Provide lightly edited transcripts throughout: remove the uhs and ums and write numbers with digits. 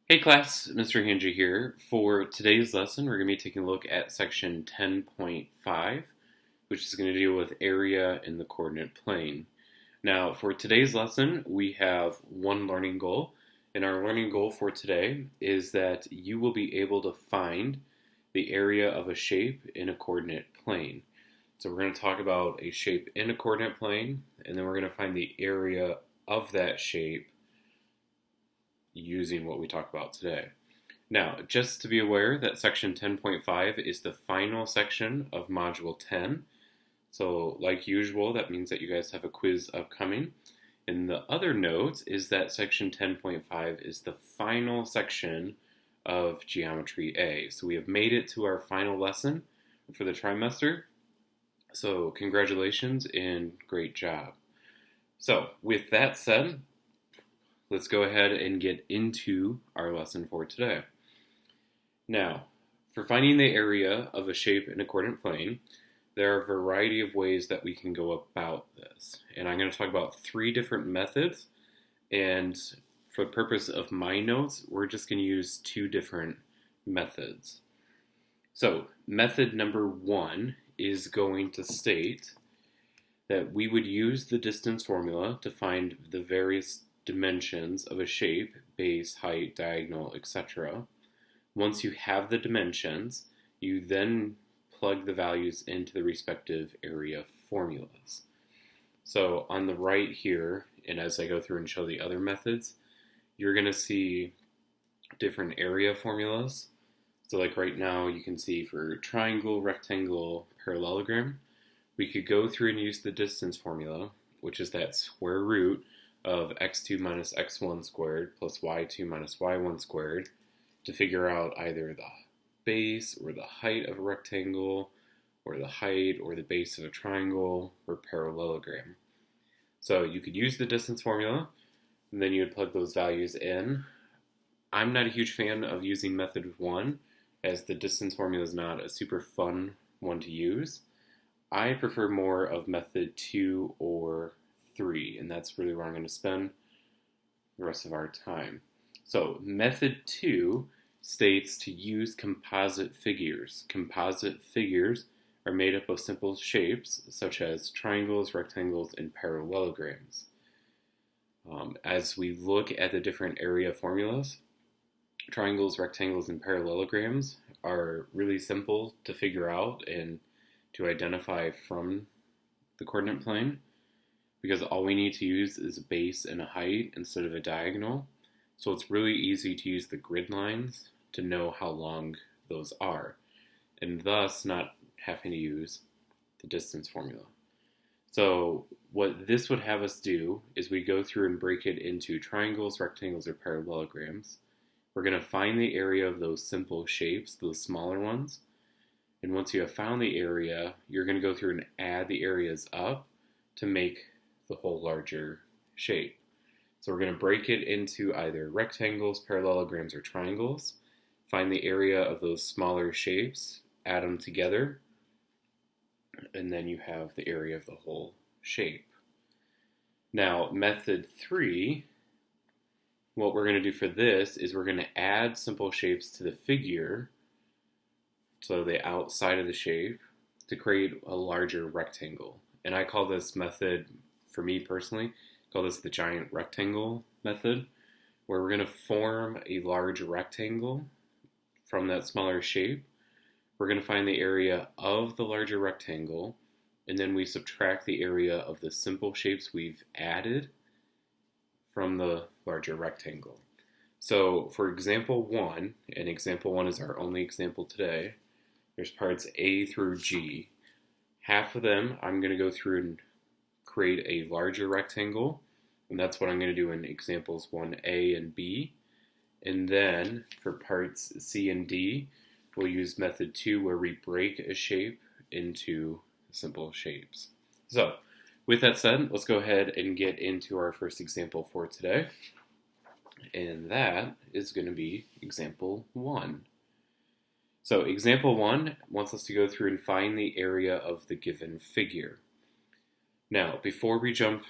Hey class, Mr. Hanji here. For today's lesson, we're going to be taking a look at section 10.5, which is going to deal with area in the coordinate plane. Now, for today's lesson, we have one learning goal, and our learning goal for today is that you will be able to find the area of a shape in a coordinate plane. So we're going to talk about a shape in a coordinate plane, and then we're going to find the area of that shape using what we talk about today. Now, just to be aware that section 10.5 is the final section of module 10. So like usual, that means that you guys have a quiz upcoming. And the other note is that section 10.5 is the final section of Geometry A. So we have made it to our final lesson for the trimester. So congratulations and great job. So with that said, let's go ahead and get into our lesson for today. Now, for finding the area of a shape in a coordinate plane, there are a variety of ways that we can go about this. And I'm going to talk about three different methods. And for the purpose of my notes, we're just going to use two different methods. So, method number one is going to state that we would use the distance formula to find the various dimensions of a shape, base, height, diagonal, etc. Once you have the dimensions, you then plug the values into the respective area formulas. So on the right here, and as I go through and show the other methods, you're going to see different area formulas. So like right now, you can see for triangle, rectangle, parallelogram, we could go through and use the distance formula, which is that square root of x2 minus x1 squared plus y2 minus y1 squared to figure out either the base or the height of a rectangle or the height or the base of a triangle or parallelogram. So you could use the distance formula and then you would plug those values in. I'm not a huge fan of using method 1 as the distance formula is not a super fun one to use. I prefer more of method 2 or 3, and that's really where I'm going to spend the rest of our time. So method 2 states to use composite figures. Composite figures are made up of simple shapes such as triangles, rectangles, and parallelograms. As we look at the different area formulas, triangles, rectangles, and parallelograms are really simple to figure out and to identify from the coordinate plane, because all we need to use is a base and a height instead of a diagonal. So it's really easy to use the grid lines to know how long those are, and thus not having to use the distance formula. So what this would have us do is we go through and break it into triangles, rectangles, or parallelograms. We're going to find the area of those simple shapes, those smaller ones. And once you have found the area, you're going to go through and add the areas up to make the whole larger shape. So we're going to break it into either rectangles, parallelograms, or triangles, find the area of those smaller shapes, add them together, and then you have the area of the whole shape. Now, method 3, what we're going to do for this is we're going to add simple shapes to the figure, so the outside of the shape, to create a larger rectangle. And I call this method, for me personally, call this the giant rectangle method, where we're going to form a large rectangle from that smaller shape. We're going to find the area of the larger rectangle, and then we subtract the area of the simple shapes we've added from the larger rectangle. So for example 1, and example 1 is our only example today, there's parts A through G. Half of them I'm going to go through and create a larger rectangle, and that's what I'm going to do in examples 1A and B. And then for parts C and D, we'll use method 2 where we break a shape into simple shapes. So with that said, let's go ahead and get into our first example for today. And that is going to be example 1. So example 1 wants us to go through and find the area of the given figure. Now, before we jump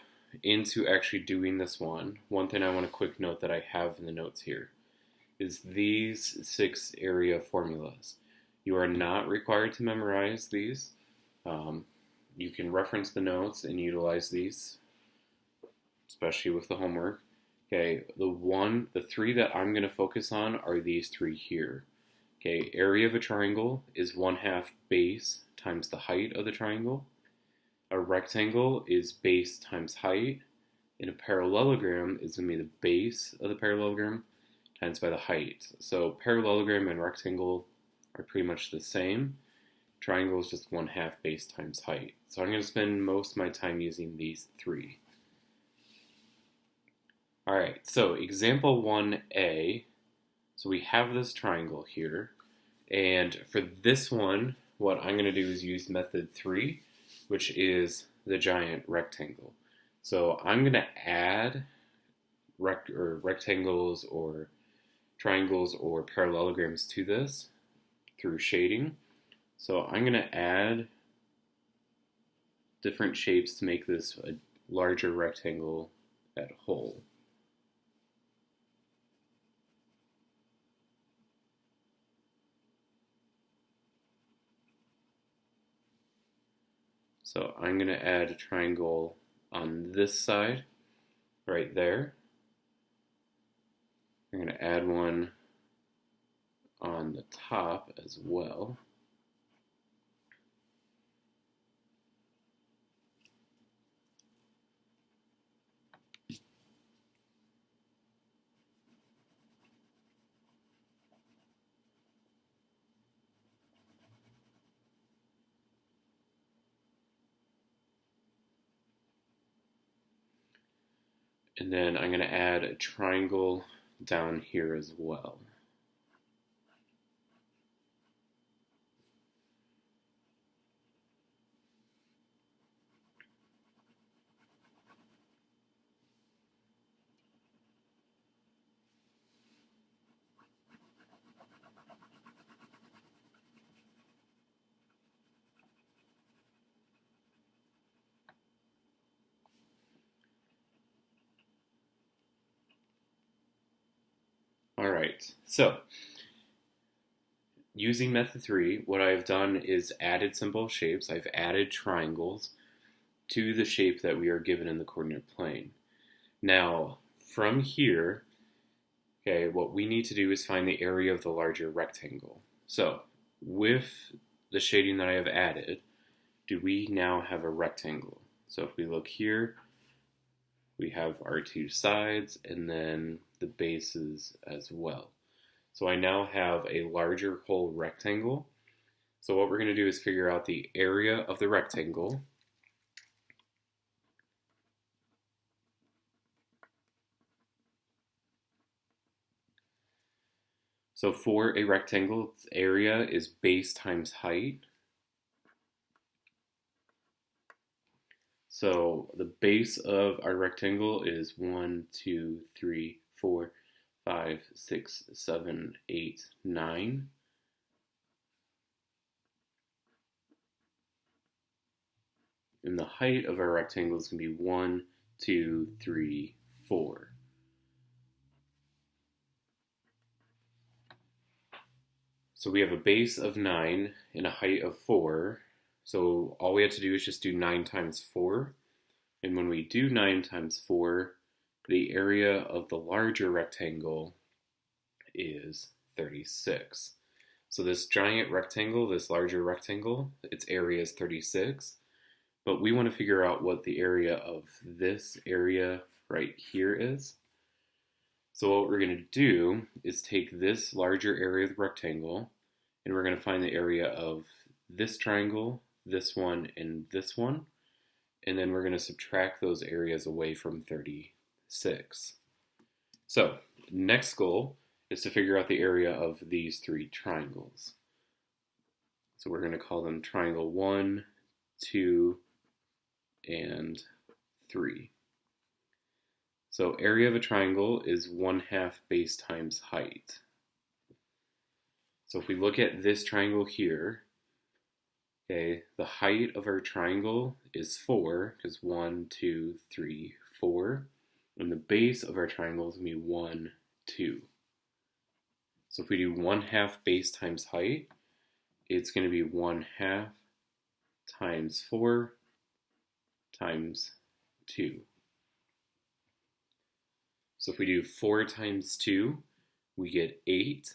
into actually doing this one thing I want to quick note that I have in the notes here is these 6 area formulas. You are not required to memorize these. You can reference the notes and utilize these, especially with the homework. Okay, the 3 that I'm going to focus on are these 3 here. Okay, area of a triangle is 1/2 base times the height of the triangle. A rectangle is base times height. And a parallelogram is going to be the base of the parallelogram times by the height. So parallelogram and rectangle are pretty much the same. Triangle is just 1/2 base times height. So I'm going to spend most of my time using these 3. Alright, so example 1a. So we have this triangle here. And for this one, what I'm going to do is use method 3, which is the giant rectangle. So I'm going to add rectangles or triangles or parallelograms to this through shading. So I'm going to add different shapes to make this a larger rectangle at whole. So I'm going to add a triangle on this side, right there. I'm going to add one on the top as well. And then I'm going to add a triangle down here as well. Alright, so using method 3, what I've done is added simple shapes. I've added triangles to the shape that we are given in the coordinate plane. Now, from here, okay, what we need to do is find the area of the larger rectangle. So, with the shading that I have added, do we now have a rectangle? So if we look here, we have our 2 sides and then the bases as well. So I now have a larger whole rectangle. So what we're going to do is figure out the area of the rectangle. So for a rectangle, its area is base times height. So the base of our rectangle is 1, 2, 3, 4, 5, 6, 7, 8, 9. And the height of our rectangle is going to be 1, 2, 3, 4. So we have a base of 9 and a height of 4. So all we have to do is just do 9 times 4. And when we do 9 times 4, the area of the larger rectangle is 36. So this giant rectangle, this larger rectangle, its area is 36. But we want to figure out what the area of this area right here is. So what we're going to do is take this larger area of the rectangle, and we're going to find the area of this triangle, this one, and this one. And then we're going to subtract those areas away from 36. So next goal is to figure out the area of these 3 triangles. So we're going to call them triangle 1, 2, and 3. So area of a triangle is 1/2 base times height. So if we look at this triangle here, okay, the height of our triangle is 4, because 1, 2, 3, 4. And the base of our triangle is going to be 1, 2. So if we do 1/2 base times height, it's going to be 1/2 times 4 times 2. So if we do 4 times 2, we get 8,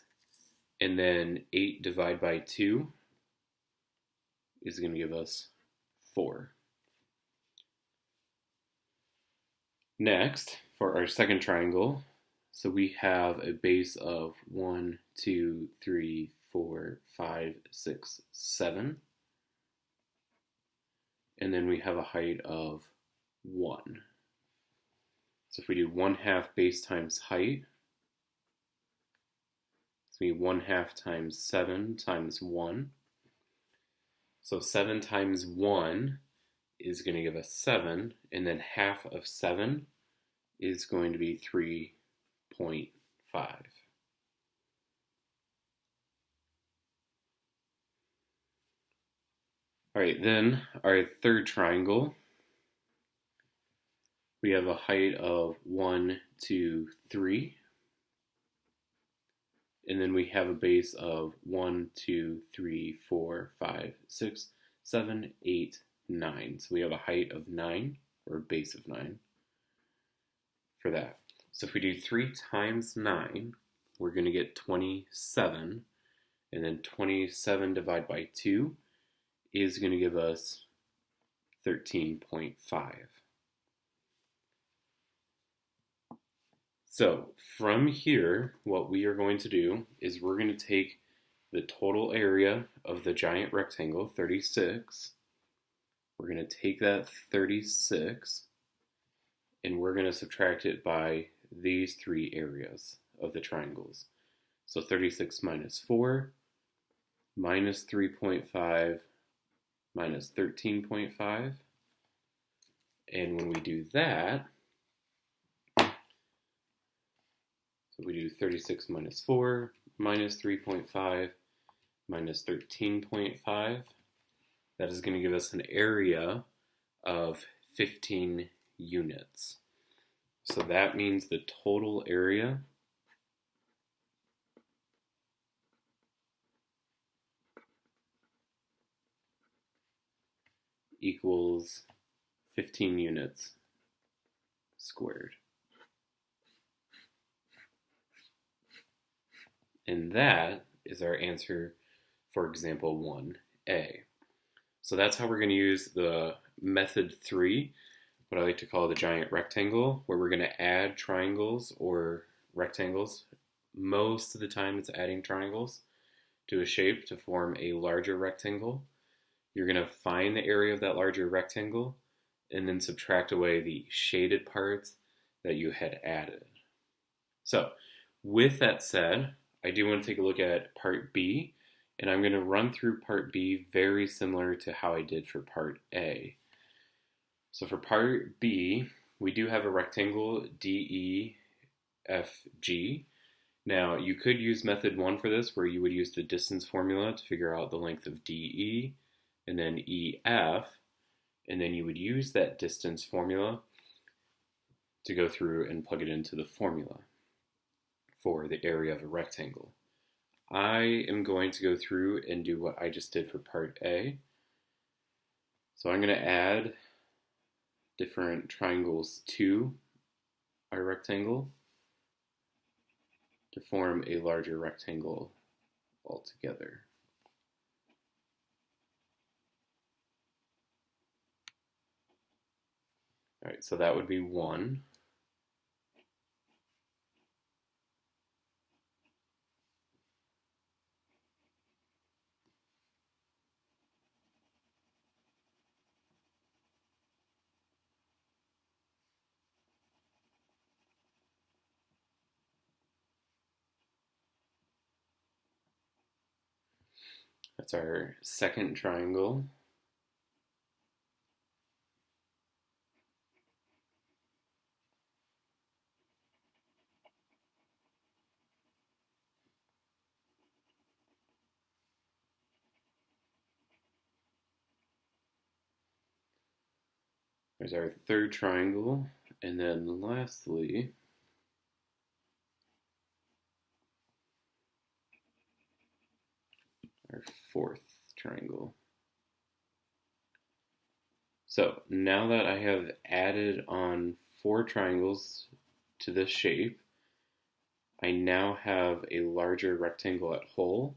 and then 8 divided by 2 is going to give us 4. Next, for our second triangle, so we have a base of 1, 2, 3, 4, 5, 6, 7. And then we have a height of 1. So if we do 1/2 base times height, it's going to be 1/2 times 7 times 1. So 7 times 1 is going to give us 7, and then half of 7 is going to be 3.5. All right, then our third triangle, we have a height of 1, 2, 3. And then we have a base of 1, 2, 3, 4, 5, 6, 7, 8, 9. So we have a height of 9, or a base of 9 for that. So if we do 3 times 9, we're going to get 27. And then 27 divided by 2 is going to give us 13.5. So from here, what we are going to do is we're going to take the total area of the giant rectangle, 36. We're going to take that 36 and we're going to subtract it by these three areas of the triangles. So 36 minus 4, minus 3.5, minus 13.5. And when we do that, so we do 36 minus 4, minus 3.5, minus 13.5. That is going to give us an area of 15 units. So that means the total area equals 15 units squared. And that is our answer for example 1A. So that's how we're going to use the method 3, what I like to call the giant rectangle, where we're going to add triangles or rectangles. Most of the time it's adding triangles to a shape to form a larger rectangle. You're going to find the area of that larger rectangle and then subtract away the shaded parts that you had added. So with that said, I do want to take a look at part B, and I'm going to run through part B very similar to how I did for part A. So for part B, we do have a rectangle DEFG. Now you could use method 1 for this, where you would use the distance formula to figure out the length of DE and then EF, and then you would use that distance formula to go through and plug it into the formula for the area of a rectangle. I am going to go through and do what I just did for part A. So I'm going to add different triangles to our rectangle to form a larger rectangle altogether. All right, so that would be 1. That's our second triangle. There's our third triangle, and then lastly, our fourth triangle. So now that I have added on 4 triangles to this shape, I now have a larger rectangle at whole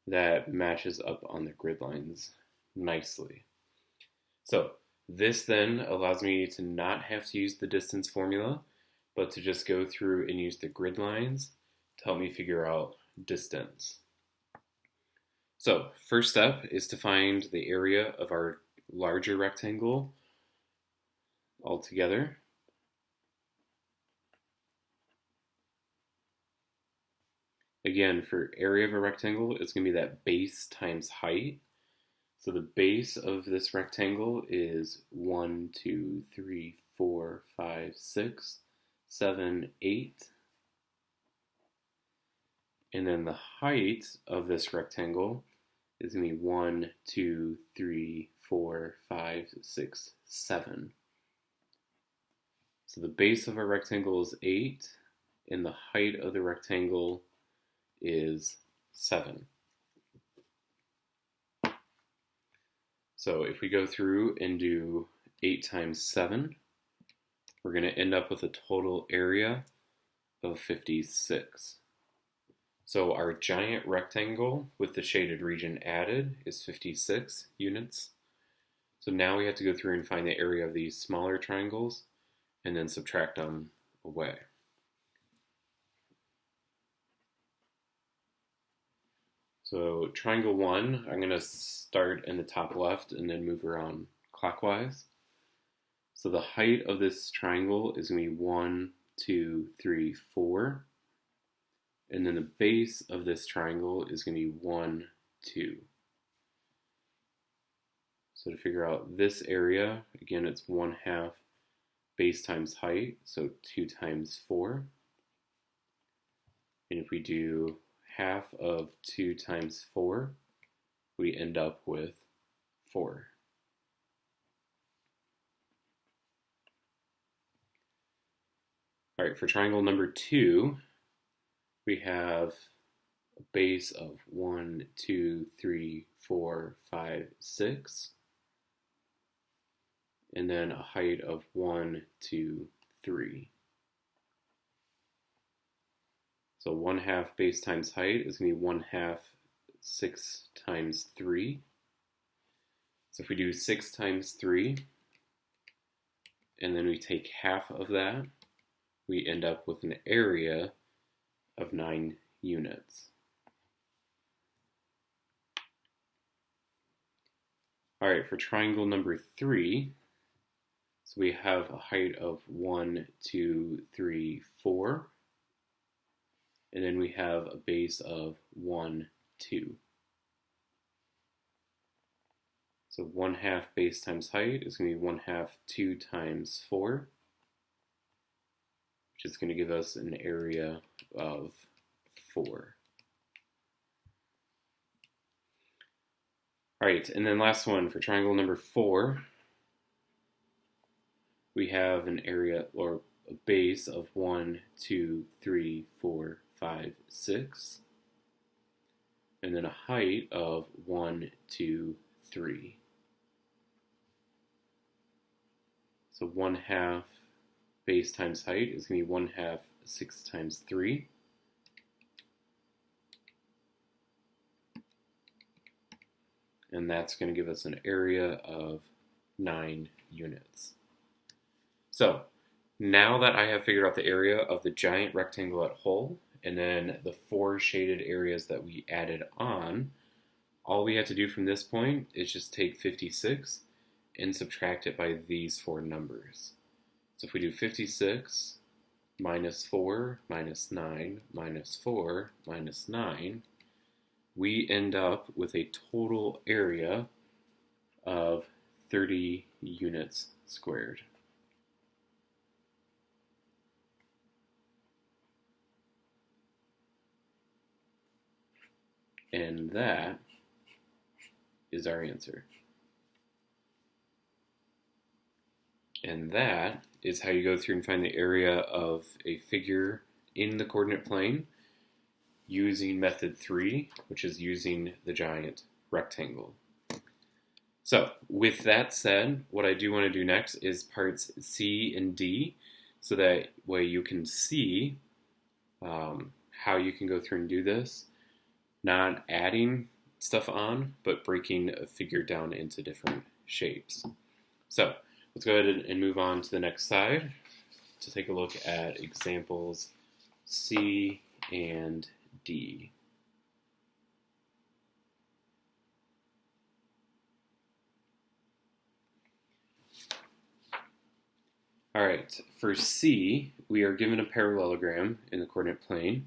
that matches up on the grid lines nicely. So this then allows me to not have to use the distance formula, but to just go through and use the grid lines to help me figure out distance. So first step is to find the area of our larger rectangle altogether. Again, for area of a rectangle, it's going to be that base times height. So the base of this rectangle is 1, 2, 3, 4, 5, 6, 7, 8. And then the height of this rectangle is going to be 1, 2, 3, 4, 5, 6, 7. So the base of our rectangle is 8, and the height of the rectangle is 7. So if we go through and do 8 times 7, we're going to end up with a total area of 56. So our giant rectangle with the shaded region added is 56 units. So now we have to go through and find the area of these smaller triangles and then subtract them away. So triangle 1, I'm going to start in the top left and then move around clockwise. So the height of this triangle is going to be 1, 2, 3, 4. And then the base of this triangle is going to be 1, 2. So to figure out this area, again, it's 1/2 base times height, so 2 times 4. And if we do half of 2 times 4, we end up with 4. All right, for triangle number 2, we have a base of 1, 2, 3, 4, 5, 6, and then a height of 1, 2, 3. So 1/2 base times height is going to be 1/2 6 times 3. So if we do 6 times 3, and then we take half of that, we end up with an area of 9 units. All right, for triangle number 3, so we have a height of 1, 2, 3, 4. And then we have a base of 1, 2. So 1/2 base times height is going to be 1/2 2 times 4, which is going to give us an area of 4. All right, and then last one for triangle number 4, we have an area or a base of 1, 2, 3, 4, 5, 6, and then a height of 1, 2, 3. So 1/2 base times height is going to be 1/2 6 times 3. And that's going to give us an area of 9 units. So now that I have figured out the area of the giant rectangle at whole, and then the 4 shaded areas that we added on, all we have to do from this point is just take 56 and subtract it by these 4 numbers. So if we do 56 minus 4 minus 9 minus 4 minus 9, we end up with a total area of 30 units squared. And that is our answer. And that is how you go through and find the area of a figure in the coordinate plane. using method 3, which is using the giant rectangle. So with that said, what I do want to do next is parts C and D, so that way you can see how you can go through and do this, not adding stuff on, but breaking a figure down into different shapes. So let's go ahead and move on to the next side to take a look at examples C and D. All right, for C, we are given a parallelogram in the coordinate plane,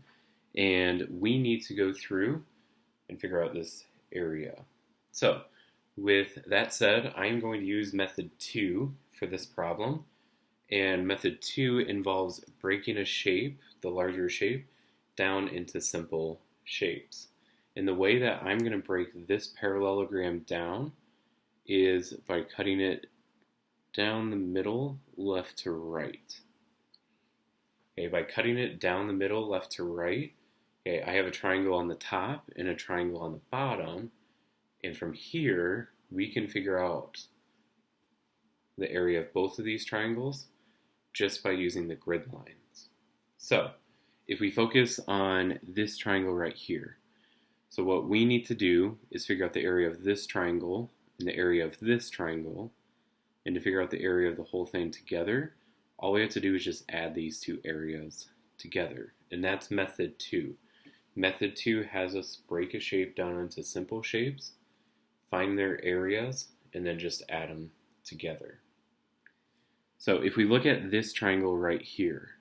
and we need to go through and figure out this area. So, with that said, I'm going to use method 2 for this problem, and method 2 involves breaking a shape, the larger shape, down into simple shapes. And the way that I'm going to break this parallelogram down is by cutting it down the middle, left to right. Okay, by cutting it down the middle, left to right, okay, I have a triangle on the top and a triangle on the bottom, and from here, we can figure out the area of both of these triangles just by using the grid lines. So, if we focus on this triangle right here, so what we need to do is figure out the area of this triangle and the area of this triangle, and to figure out the area of the whole thing together, all we have to do is just add these two areas together. And that's method 2. Method 2 has us break a shape down into simple shapes, find their areas, and then just add them together. So if we look at this triangle right here,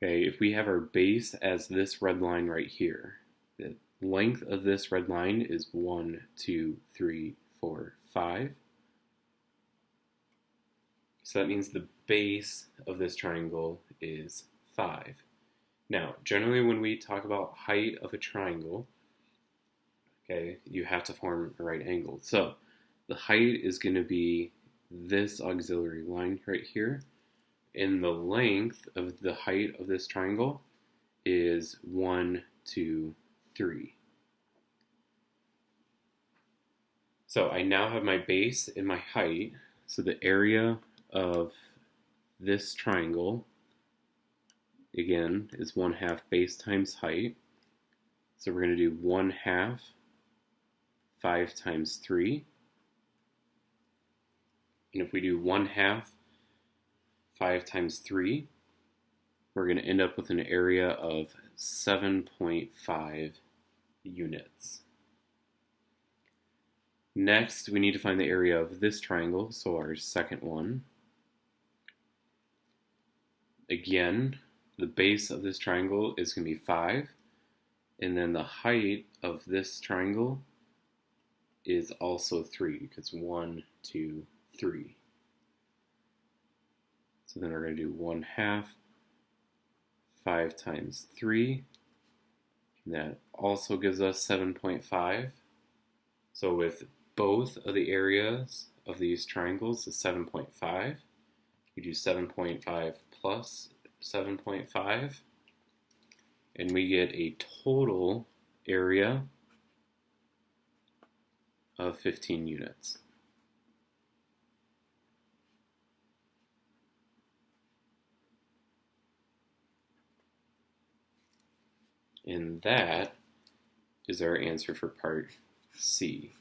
okay, if we have our base as this red line right here, the length of this red line is 1, 2, 3, 4, 5. So that means the base of this triangle is 5. Now, generally when we talk about height of a triangle, okay, you have to form a right angle. So the height is going to be this auxiliary line right here, and the length of the height of this triangle is 1, 2, 3. So I now have my base and my height, so the area of this triangle, again, is 1/2 base times height. So we're going to do 1/2 5 times 3. And if we do 1/2 5 times 3, we're going to end up with an area of 7.5 units. Next, we need to find the area of this triangle, so our second one. Again, the base of this triangle is going to be 5, and then the height of this triangle is also 3, because 1, 2, 3. So then we're going to do 1/2 5 times 3, and that also gives us 7.5. So with both of the areas of these triangles is 7.5. We do 7.5 plus 7.5, and we get a total area of 15 units. And that is our answer for part C.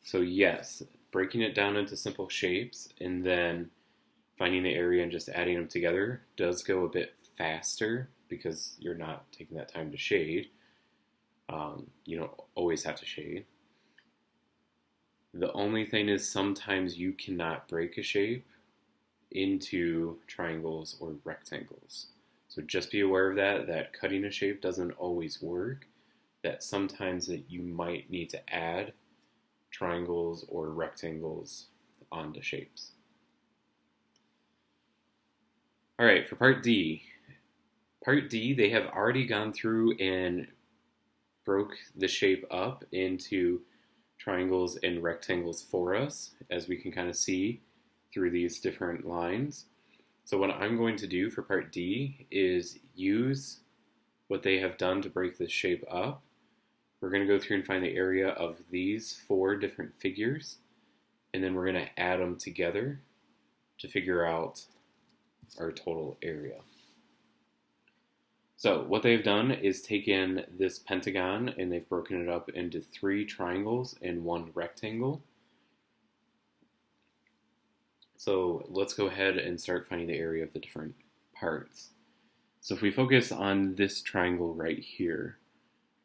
So yes, breaking it down into simple shapes and then finding the area and just adding them together does go a bit faster because you're not taking that time to shade. You don't always have to shade. The only thing is sometimes you cannot break a shape into triangles or rectangles. So just be aware of that cutting a shape doesn't always work, that sometimes that you might need to add triangles or rectangles onto shapes. All right, for part D. Part D, they have already gone through and broke the shape up into triangles and rectangles for us, as we can kind of see through these different lines. So what I'm going to do for part D is use what they have done to break this shape up, we're going to go through and find the area of these 4 different figures, and then we're going to add them together to figure out our total area. So what they've done is taken this pentagon and they've broken it up into 3 triangles and 1 rectangle. So let's go ahead and start finding the area of the different parts. So if we focus on this triangle right here,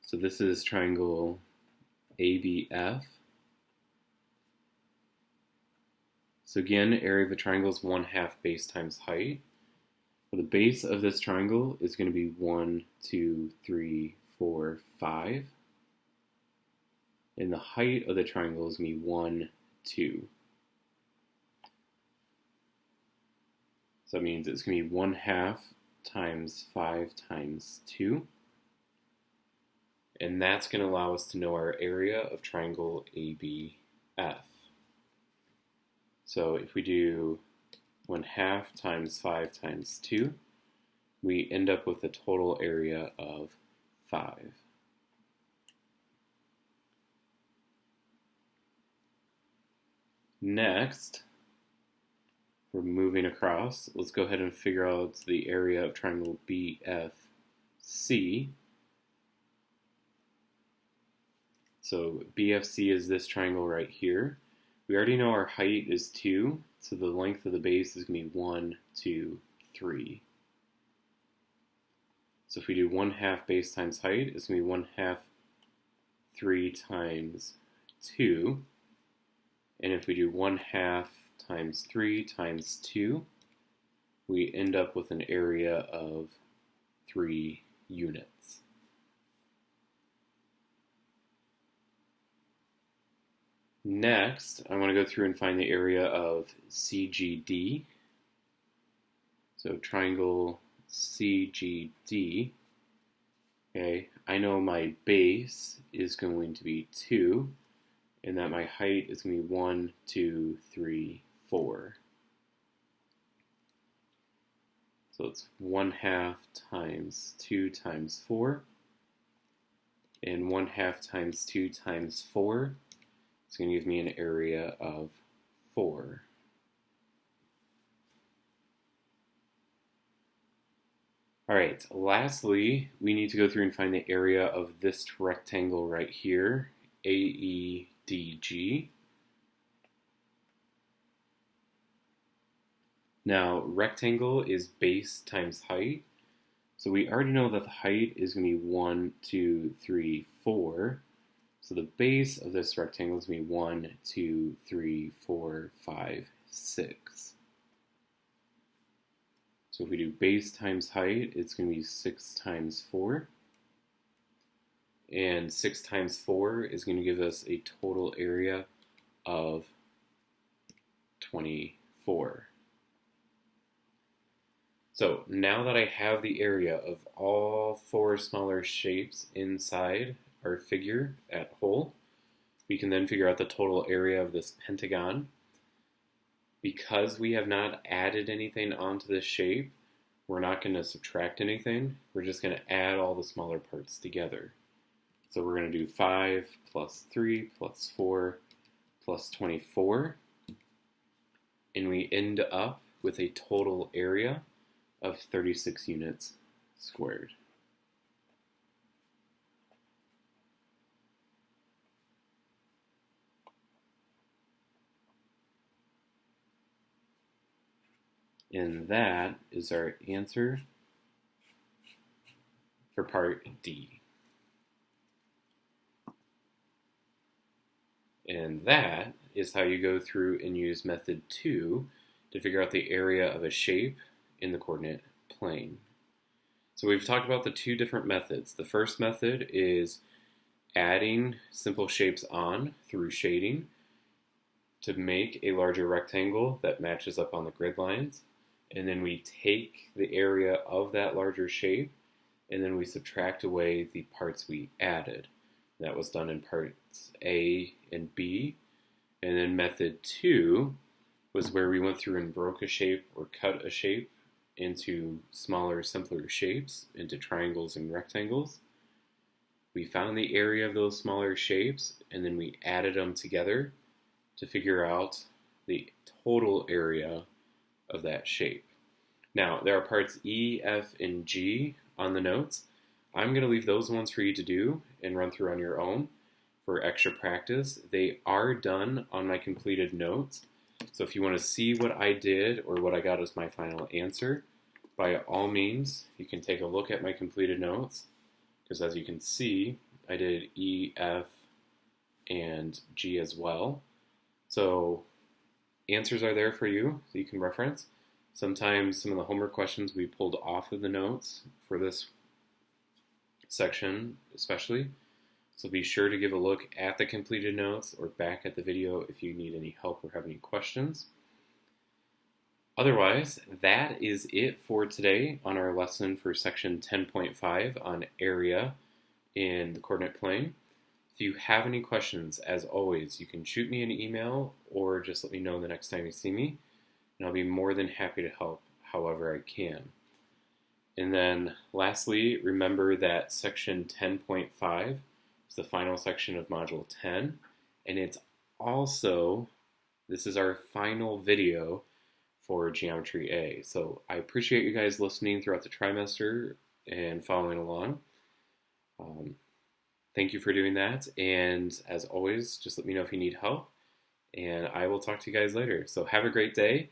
so this is triangle ABF. So again, area of a triangle is 1/2 base times height. The base of this triangle is going to be 1, 2, 3, 4, 5. And the height of the triangle is going to be 1, 2. So that means it's going to be 1/2 times 5 times 2. And that's going to allow us to know our area of triangle ABF. So if we do 1/2 times 5 times 2, we end up with a total area of 5. Next, we're moving across. Let's go ahead and figure out the area of triangle BFC. So BFC is this triangle right here. We already know our height is 2, so the length of the base is going to be 1, 2, 3. So if we do 1/2 base times height, it's going to be 1/2 3 times 2. And if we do 1/2 times 3 times 2, we end up with an area of 3 units. Next, I want to go through and find the area of CGD. So triangle CGD. Okay, I know my base is going to be 2, and that my height is going to be 1, 2, 3, 4. So it's 1/2 times 2 times 4, and 1/2 times 2 times 4. It's going to give me an area of 4. Alright, lastly, we need to go through and find the area of this rectangle right here, AEDG. Now, rectangle is base times height. So we already know that the height is going to be 1, 2, 3, 4. So the base of this rectangle is going to be 1, 2, 3, 4, 5, 6. So if we do base times height, it's going to be 6 times 4. And 6 times 4 is going to give us a total area of 24. So now that I have the area of all 4 smaller shapes inside our figure at whole, we can then figure out the total area of this pentagon. Because we have not added anything onto this shape, we're not going to subtract anything. We're just going to add all the smaller parts together. So we're going to do 5 plus 3 plus 4 plus 24. And we end up with a total area of 36 units squared. And that is our answer for part D. And that is how you go through and use method 2 to figure out the area of a shape in the coordinate plane. So we've talked about the 2 different methods. The first method is adding simple shapes on through shading to make a larger rectangle that matches up on the grid lines. And then we take the area of that larger shape and then we subtract away the parts we added. That was done in parts A and B. And then method 2 was where we went through and broke a shape or cut a shape into smaller, simpler shapes, into triangles and rectangles. We found the area of those smaller shapes, and then we added them together to figure out the total area of that shape. Now, there are parts E, F, and G on the notes. I'm going to leave those ones for you to do and run through on your own for extra practice. They are done on my completed notes. So if you want to see what I did or what I got as my final answer, by all means, you can take a look at my completed notes. Because as you can see, I did E, F, and G as well. So answers are there for you, so you can reference. Sometimes some of the homework questions we pulled off of the notes for this section especially. So be sure to give a look at the completed notes or back at the video if you need any help or have any questions. Otherwise, that is it for today on our lesson for section 10.5 on area in the coordinate plane. If you have any questions, as always, you can shoot me an email or just let me know the next time you see me, and I'll be more than happy to help however I can. And then lastly, remember that section 10.5 is the final section of module 10, and it's also, this is our final video for Geometry A. So I appreciate you guys listening throughout the trimester and following along. Thank you for doing that, and as always, just let me know if you need help, and I will talk to you guys later. So have a great day,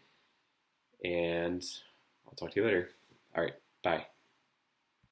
and I'll talk to you later. All right, bye.